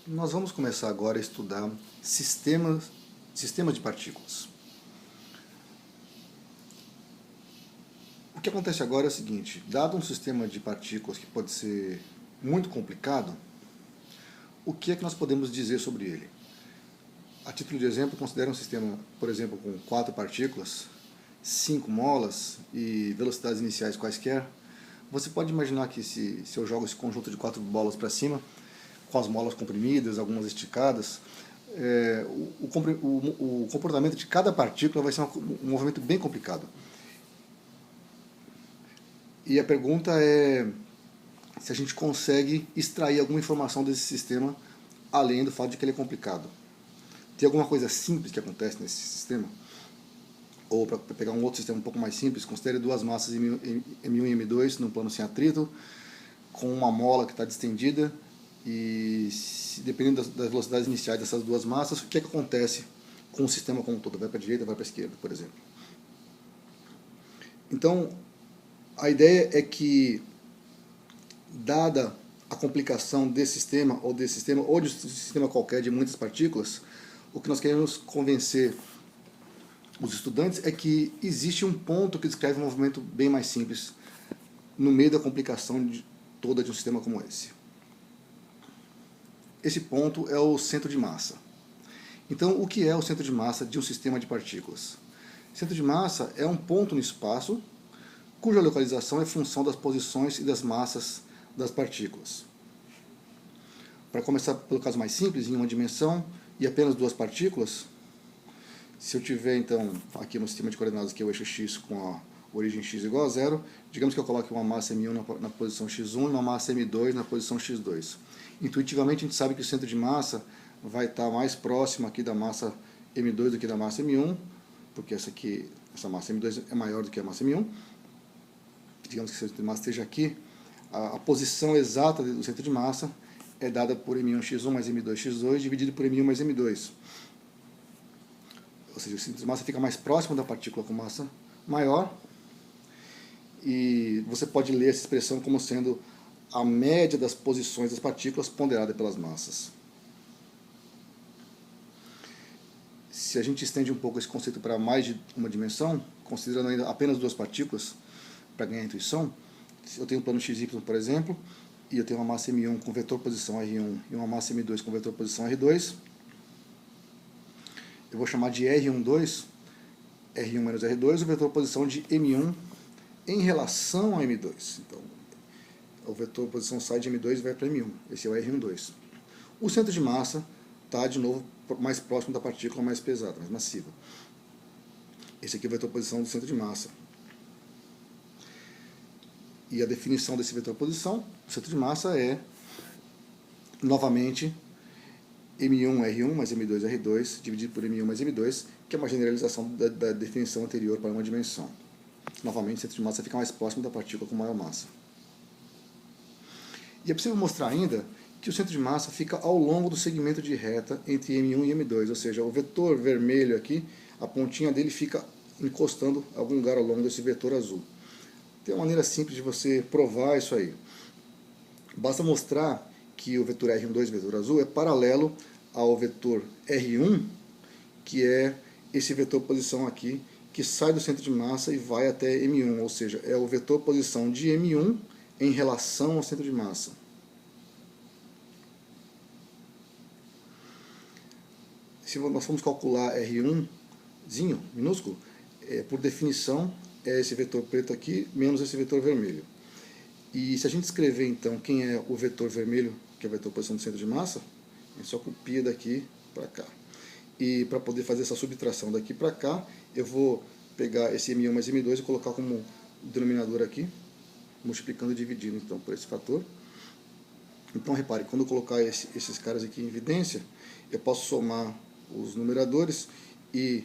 Nós vamos começar agora a estudar sistemas de partículas. O que acontece agora é o seguinte: dado um sistema de partículas que pode ser muito complicado, o que é que nós podemos dizer sobre ele? A título de exemplo, considere um sistema, por exemplo, com 4 partículas, 5 molas e velocidades iniciais quaisquer. Você pode imaginar que se eu jogo esse conjunto de 4 bolas para cima, com as molas comprimidas, algumas esticadas, o comportamento de cada partícula vai ser um movimento bem complicado. E a pergunta é se a gente consegue extrair alguma informação desse sistema, além do fato de que ele é complicado. Tem alguma coisa simples que acontece nesse sistema? Ou, para pegar um outro sistema um pouco mais simples, considere duas massas M1 e M2 num plano sem atrito, com uma mola que está distendida, e dependendo das velocidades iniciais dessas duas massas, o que é que acontece com o sistema como um todo? Vai para a direita, vai para a esquerda, por exemplo. Então, a ideia é que, dada a complicação desse sistema, ou de um sistema qualquer de muitas partículas, o que nós queremos convencer os estudantes é que existe um ponto que descreve um movimento bem mais simples no meio da complicação toda de um sistema como esse. Esse ponto é o centro de massa. Então, o que é o centro de massa de um sistema de partículas? O centro de massa é um ponto no espaço cuja localização é função das posições e das massas das partículas. Para começar pelo caso mais simples, em uma dimensão e apenas duas partículas, se eu tiver então aqui no sistema de coordenadas que é o eixo x com a origem x igual a zero, digamos que eu coloque uma massa m1 na posição x1 e uma massa m2 na posição x2. Intuitivamente a gente sabe que o centro de massa vai estar mais próximo aqui da massa m2 do que da massa m1, porque essa massa m2 é maior do que a massa m1. Digamos que o centro de massa esteja aqui, a posição exata do centro de massa é dada por m1x1 mais m2x2 dividido por m1 mais m2. Ou seja, o centro de massa fica mais próximo da partícula com massa maior, e você pode ler essa expressão como sendo a média das posições das partículas ponderada pelas massas. Se a gente estende um pouco esse conceito para mais de uma dimensão, considerando ainda apenas duas partículas, para ganhar a intuição, se eu tenho um plano XY, por exemplo, e eu tenho uma massa M1 com vetor posição R1 e uma massa M2 com vetor posição R2, eu vou chamar de R12, R1 menos R2, o vetor posição de M1 em relação a M2. Então, o vetor posição sai de M2 e vai para M1. Esse é o R12. O centro de massa está, de novo, mais próximo da partícula mais pesada, mais massiva. Esse aqui é o vetor posição do centro de massa. E a definição desse vetor posição do centro de massa é, novamente, M1R1 mais M2R2 dividido por M1 mais M2, que é uma generalização da definição anterior para uma dimensão. Novamente, o centro de massa fica mais próximo da partícula com maior massa. E é possível mostrar ainda que o centro de massa fica ao longo do segmento de reta entre M1 e M2, ou seja, o vetor vermelho aqui, a pontinha dele fica encostando em algum lugar ao longo desse vetor azul. Tem uma maneira simples de você provar isso aí. Basta mostrar que o vetor R12, vetor azul, é paralelo ao vetor R1, que é esse vetor posição aqui, que sai do centro de massa e vai até M1, ou seja, é o vetor posição de M1 em relação ao centro de massa. Se nós formos calcular R1, minúsculo, por definição, é esse vetor preto aqui, menos esse vetor vermelho. E se a gente escrever, então, quem é o vetor vermelho, que é o vetor posição do centro de massa, a gente só copia daqui para cá. E para poder fazer essa subtração daqui para cá, eu vou pegar esse M1 mais M2 e colocar como denominador aqui, multiplicando e dividindo, então, por esse fator. Então, repare, quando eu colocar esses caras aqui em evidência, eu posso somar os numeradores e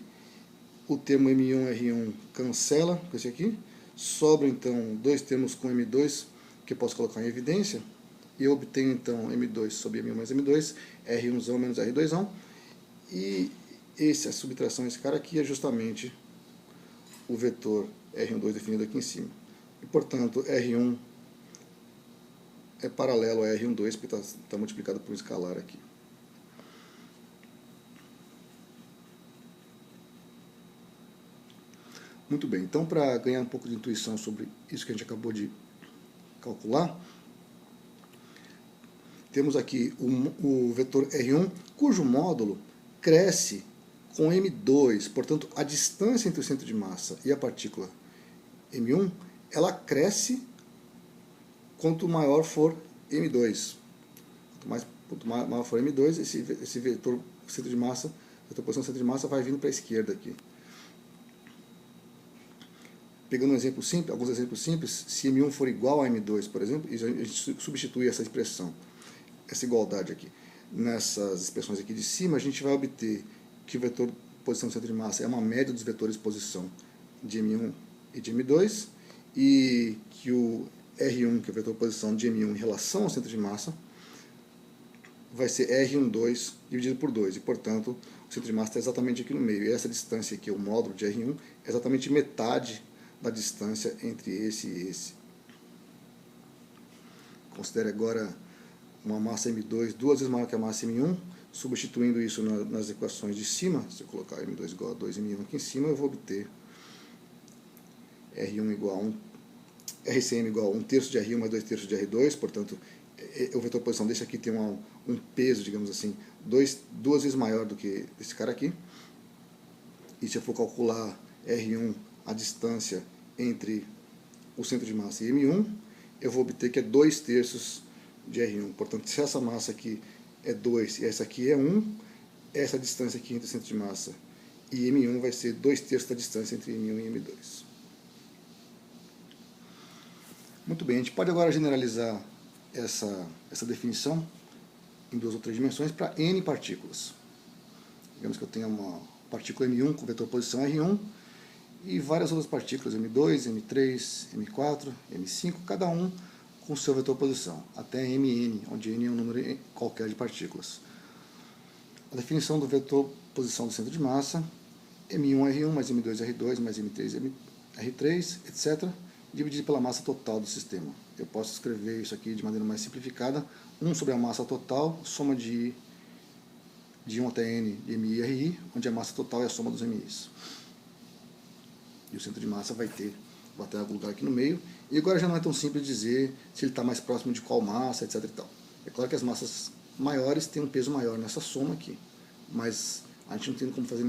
o termo M1R1 cancela com esse aqui, sobra então dois termos com M2 que eu posso colocar em evidência, e eu obtenho então M2 sobre M1 mais M2, R1 menos R2, e a subtração desse cara aqui é justamente o vetor R12 definido aqui em cima. E, portanto, R1 é paralelo a R12, porque está multiplicado por um escalar aqui. Muito bem, então para ganhar um pouco de intuição sobre isso que a gente acabou de calcular, temos aqui o vetor R1, cujo módulo cresce com M2, portanto a distância entre o centro de massa e a partícula M1, ela cresce quanto maior for M2. Quanto maior for M2, esse vetor centro de massa, vetor posição centro de massa vai vindo para a esquerda aqui. Pegando um exemplo simples, alguns exemplos simples, se M1 for igual a M2, por exemplo, a gente substitui essa expressão, essa igualdade aqui, nessas expressões aqui de cima, a gente vai obter que o vetor posição centro de massa é uma média dos vetores posição de M1 e de M2, e que o R1, que é o vetor posição de M1 em relação ao centro de massa, vai ser R12 dividido por 2, e portanto o centro de massa está exatamente aqui no meio, e essa distância aqui, o módulo de R1, é exatamente metade da distância entre esse e esse. Considere agora uma massa M2 duas vezes maior que a massa M1, substituindo isso nas equações de cima. Se eu colocar M2 igual a 2M1 aqui em cima, eu vou obter R1 igual a 1, RCM igual a 1/3 de R1 mais 2/3 de R2, portanto, o vetor posição desse aqui tem um peso, digamos assim, duas vezes maior do que esse cara aqui. E se eu for calcular R1, a distância entre o centro de massa e M1, eu vou obter que é 2/3 de R1. Portanto, se essa massa aqui é 2 e essa aqui é 1, essa distância aqui entre o centro de massa e M1 vai ser 2/3 da distância entre M1 e M2. Muito bem, a gente pode agora generalizar essa definição em duas ou três dimensões para N partículas. Digamos que eu tenha uma partícula M1 com vetor posição R1 e várias outras partículas, M2, M3, M4, M5, cada um com seu vetor posição, até Mn, onde n é um número qualquer de partículas. A definição do vetor posição do centro de massa, M1 R1 mais M2 R2 mais M3 R3, etc., dividido pela massa total do sistema. Eu posso escrever isso aqui de maneira mais simplificada, 1 sobre a massa total, soma de 1 até n de Mi e Ri, onde a massa total é a soma dos Mi's. E o centro de massa vai ter algum lugar aqui no meio. E agora já não é tão simples dizer se ele está mais próximo de qual massa, etc. e tal. É claro que as massas maiores têm um peso maior nessa soma aqui, mas a gente não tem como fazer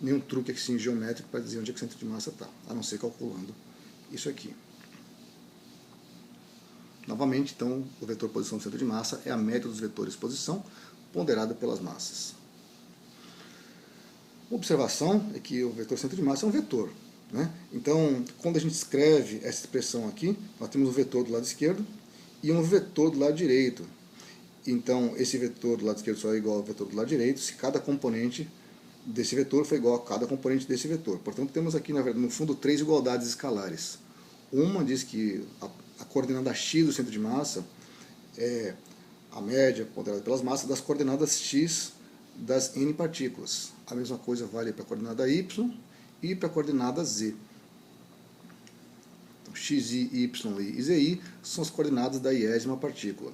nenhum truque assim, geométrico para dizer onde é que o centro de massa está, a não ser calculando isso aqui. Novamente, então, o vetor posição do centro de massa é a média dos vetores posição ponderada pelas massas. Uma observação é que o vetor centro de massa é um vetor, né? Então, quando a gente escreve essa expressão aqui, nós temos um vetor do lado esquerdo e um vetor do lado direito. Então, esse vetor do lado esquerdo só é igual ao vetor do lado direito se cada componente desse vetor for igual a cada componente desse vetor. Portanto, temos aqui, na verdade, no fundo, três igualdades escalares. Uma diz que a coordenada x do centro de massa é a média ponderada pelas massas das coordenadas x das n partículas. A mesma coisa vale para a coordenada y e para a coordenada z. Então, xi, y e zi são as coordenadas da iésima partícula.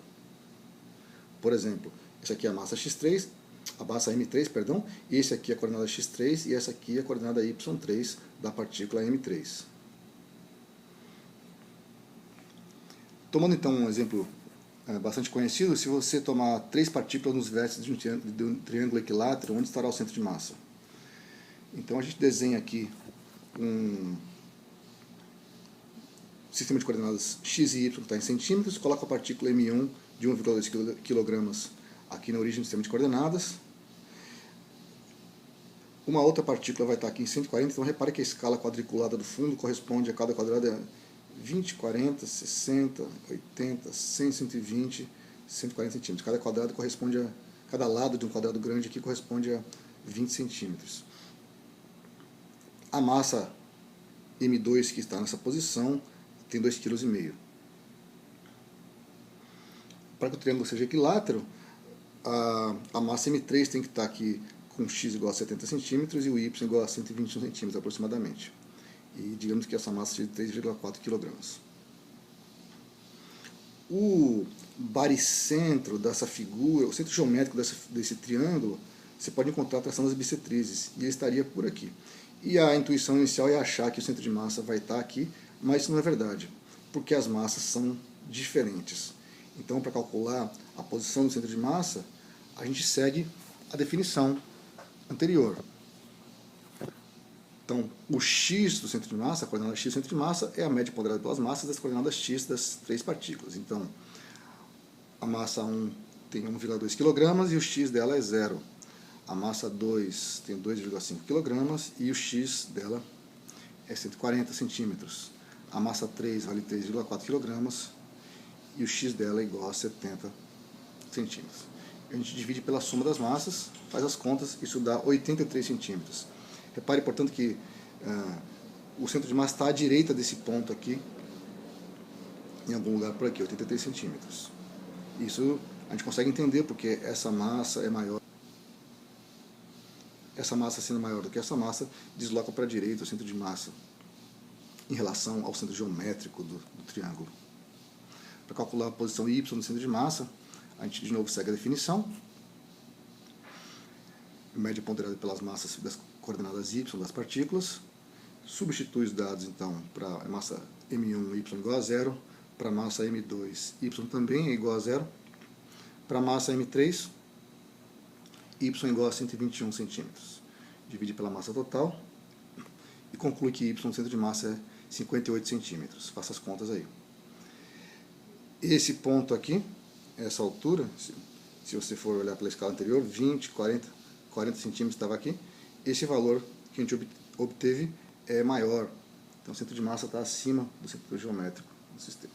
Por exemplo, essa aqui é a massa x3, a massa m3, perdão, e esse aqui é a coordenada x3 e essa aqui é a coordenada y3 da partícula m3. Tomando então um exemplo bastante conhecido, se você tomar três partículas nos vértices de um triângulo equilátero, onde estará o centro de massa? Então a gente desenha aqui um sistema de coordenadas x e y que está em centímetros, coloca a partícula m1 de 1,2 kg aqui na origem do sistema de coordenadas. Uma outra partícula vai estar aqui em 140, então repare que a escala quadriculada do fundo corresponde a cada quadrado 20, 40, 60, 80, 100, 120, 140 centímetros. Cada quadrado corresponde a... Cada lado de um quadrado grande aqui corresponde a 20 centímetros. A massa M2 que está nessa posição tem 2,5 kg. Para que o triângulo seja equilátero, a massa M3 tem que estar aqui com x igual a 70 centímetros e o y igual a 121 centímetros aproximadamente. E digamos que essa massa seja de 3,4 kg. O baricentro dessa figura, o centro geométrico desse triângulo, você pode encontrar a tração das bissetrizes, e ele estaria por aqui. E a intuição inicial é achar que o centro de massa vai estar aqui, mas isso não é verdade, porque as massas são diferentes. Então, para calcular a posição do centro de massa, a gente segue a definição anterior. Então, o x do centro de massa, a coordenada x do centro de massa, é a média ponderada pelas massas das coordenadas x das três partículas. Então, a massa 1 tem 1,2 kg e o x dela é 0. A massa 2 tem 2,5 kg e o x dela é 140 centímetros. A massa 3 vale 3,4 kg e o x dela é igual a 70 centímetros. A gente divide pela soma das massas, faz as contas, isso dá 83 centímetros. Repare, portanto, que o centro de massa está à direita desse ponto aqui, em algum lugar por aqui, 83 centímetros. Isso a gente consegue entender porque essa massa é maior. Essa massa sendo maior do que essa massa, desloca para a direita o centro de massa em relação ao centro geométrico do triângulo. Para calcular a posição y do centro de massa, a gente de novo segue a definição. Média ponderada pelas massas das coordenadas y das partículas. Substitui os dados, então, para a massa M1, y igual a 0. Para a massa M2, y também é igual a 0. Para a massa M3, y igual a 121 centímetros. Divide pela massa total e conclui que y no centro de massa é 58 centímetros. Faça as contas aí. Esse ponto aqui, essa altura, se você for olhar pela escala anterior, 20, 40 centímetros estava aqui. Esse valor que a gente obteve é maior. Então o centro de massa está acima do centro geométrico do sistema.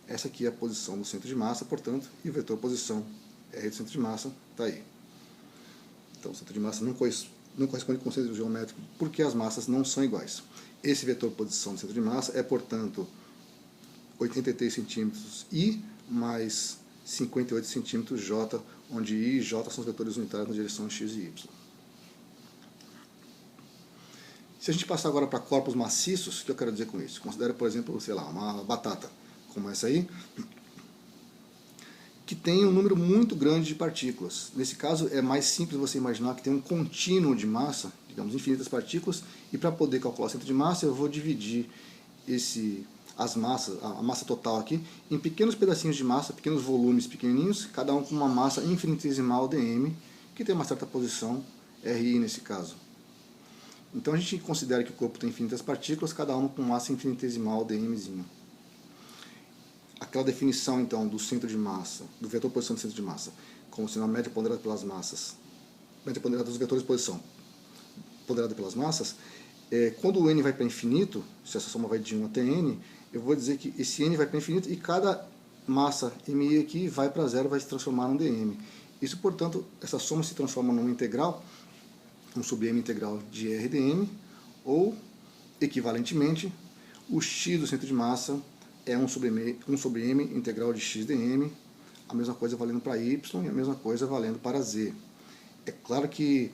Essa aqui é a posição do centro de massa, portanto, e o vetor posição R do centro de massa está aí. Então, o centro de massa não corresponde com o centro geométrico porque as massas não são iguais. Esse vetor posição do centro de massa é, portanto, 83 centímetros I mais 58 centímetros J, onde I e J são os vetores unitários na direção X e Y. Se a gente passar agora para corpos maciços, o que eu quero dizer com isso? Considere, por exemplo, sei lá, uma batata, como essa aí, que tem um número muito grande de partículas. Nesse caso, é mais simples você imaginar que tem um contínuo de massa, digamos, infinitas partículas, e para poder calcular o centro de massa, eu vou dividir a massa total aqui, em pequenos pedacinhos de massa, pequenos volumes pequenininhos, cada um com uma massa infinitesimal dm, que tem uma certa posição, Ri nesse caso. Então a gente considera que o corpo tem infinitas partículas, cada uma com massa infinitesimal dmzinho. Aquela definição, então, do centro de massa, do vetor posição do centro de massa, como sendo a média ponderada pelas massas, média ponderada dos vetores de posição ponderada pelas massas, quando o n vai para infinito, se essa soma vai de 1 até n, eu vou dizer que esse n vai para infinito e cada massa mi aqui vai para zero, vai se transformar num dm. Isso, portanto, essa soma se transforma numa integral, 1 sobre m integral de r dm, ou, equivalentemente, o x do centro de massa é 1 sobre m integral de x dm, a mesma coisa valendo para y e a mesma coisa valendo para z. É claro que,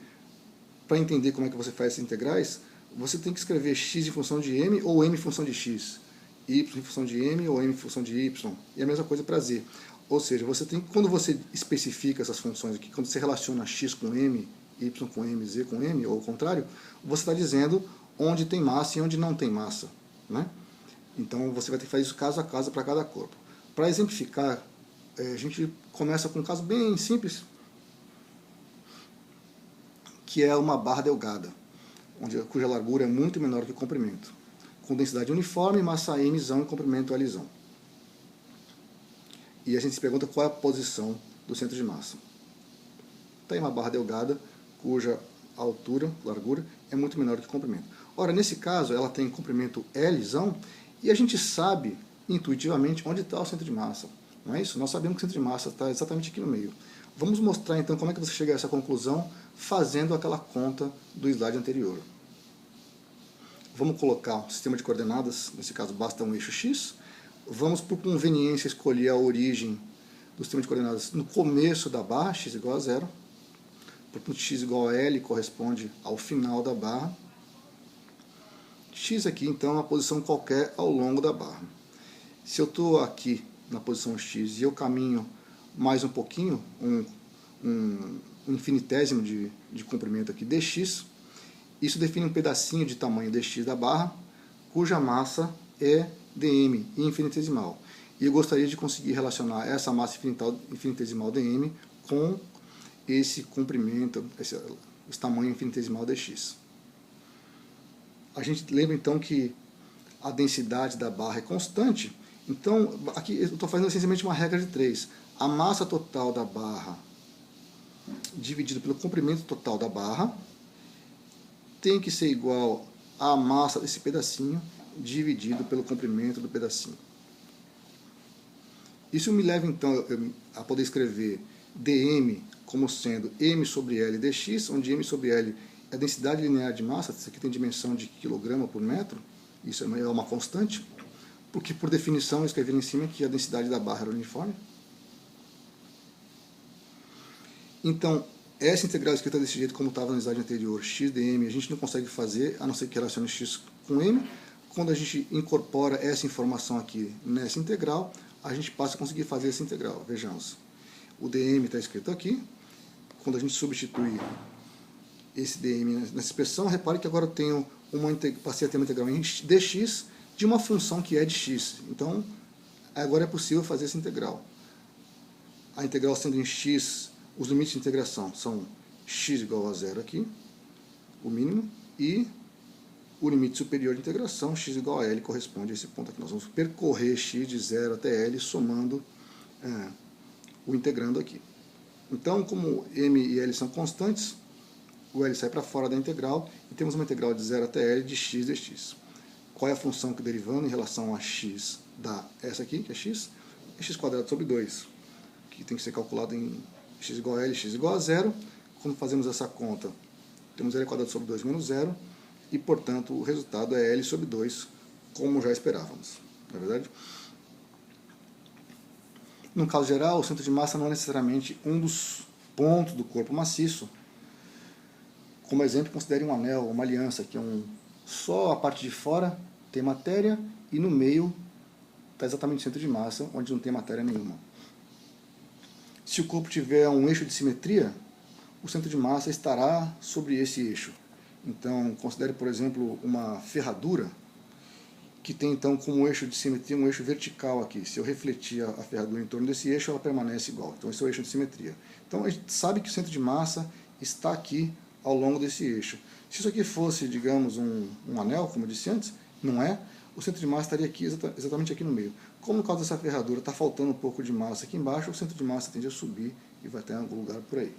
para entender como é que você faz essas integrais, você tem que escrever x em função de m ou m em função de x, y em função de m ou m em função de y, e a mesma coisa para z. Ou seja, quando você especifica essas funções aqui, quando você relaciona x com m, y com m, z com m, ou ao contrário, você está dizendo onde tem massa e onde não tem massa, né? Então você vai ter que fazer isso caso a caso para cada corpo. Para exemplificar, a gente começa com um caso bem simples, que é uma barra delgada, cuja largura é muito menor que o comprimento, com densidade uniforme, massa m e comprimento L. E a gente se pergunta qual é a posição do centro de massa. Tem uma barra delgada cuja altura, largura, é muito menor que o comprimento. Ora, nesse caso, ela tem comprimento L, e a gente sabe intuitivamente onde está o centro de massa. Não é isso? Nós sabemos que o centro de massa está exatamente aqui no meio. Vamos mostrar então como é que você chega a essa conclusão fazendo aquela conta do slide anterior. Vamos colocar um sistema de coordenadas, nesse caso basta um eixo x. Vamos, por conveniência, escolher a origem do sistema de coordenadas no começo da barra, x igual a 0. Portanto, x igual a L corresponde ao final da barra. X aqui, então, é uma posição qualquer ao longo da barra. Se eu estou aqui na posição x e eu caminho mais um pouquinho, um infinitésimo de comprimento aqui dx, Isso define um pedacinho de tamanho dx da barra, cuja massa é dm infinitesimal. E eu gostaria de conseguir relacionar essa massa infinitesimal dm com esse comprimento, esse tamanho infinitesimal dx. A gente lembra então que a densidade da barra é constante, então aqui eu estou fazendo essencialmente uma regra de 3. A massa total da barra dividido pelo comprimento total da barra tem que ser igual à massa desse pedacinho dividido pelo comprimento do pedacinho. Isso me leva então a poder escrever dm como sendo m sobre L dx, onde m sobre L é a densidade linear de massa, isso aqui tem dimensão de quilograma por metro, isso é uma constante, porque por definição eu escrevi lá em cima que a densidade da barra era uniforme. Então, essa integral escrita desse jeito como estava no slide anterior, x dm, a gente não consegue fazer, a não ser que relacione x com m. Quando a gente incorpora essa informação aqui nessa integral, a gente passa a conseguir fazer essa integral. Vejamos, o dm está escrito aqui. Quando a gente substitui esse dm nessa expressão, repare que agora eu tenho passei a ter uma integral em dx de uma função que é de x. Então, agora é possível fazer essa integral. A integral sendo em x, os limites de integração são x igual a zero aqui, o mínimo, e o limite superior de integração, x igual a L, corresponde a esse ponto aqui. Nós vamos percorrer x de 0 até L, somando o integrando aqui. Então, como m e L são constantes, o L sai para fora da integral, e temos uma integral de 0 até L de x dx. Qual é a função que derivando em relação a x dá essa aqui, que é x? É x quadrado sobre 2, que tem que ser calculado em x igual a L, x igual a 0. Quando fazemos essa conta, temos L quadrado sobre 2 menos 0, e, portanto, o resultado é L sobre 2, como já esperávamos. Não é verdade? No caso geral, o centro de massa não é necessariamente um dos pontos do corpo maciço. Como exemplo, considere um anel, uma aliança, que é só a parte de fora tem matéria, e no meio está exatamente o centro de massa, onde não tem matéria nenhuma. Se o corpo tiver um eixo de simetria, o centro de massa estará sobre esse eixo. Então, considere, por exemplo, uma ferradura, que tem então como eixo de simetria um eixo vertical aqui. Se eu refletir a ferradura em torno desse eixo, ela permanece igual. Então, esse é o eixo de simetria. Então, a gente sabe que o centro de massa está aqui ao longo desse eixo. Se isso aqui fosse, digamos, um anel, como eu disse antes, não é, o centro de massa estaria aqui, exatamente aqui no meio. Como no caso dessa ferradura está faltando um pouco de massa aqui embaixo, o centro de massa tende a subir e vai ter em algum lugar por aí.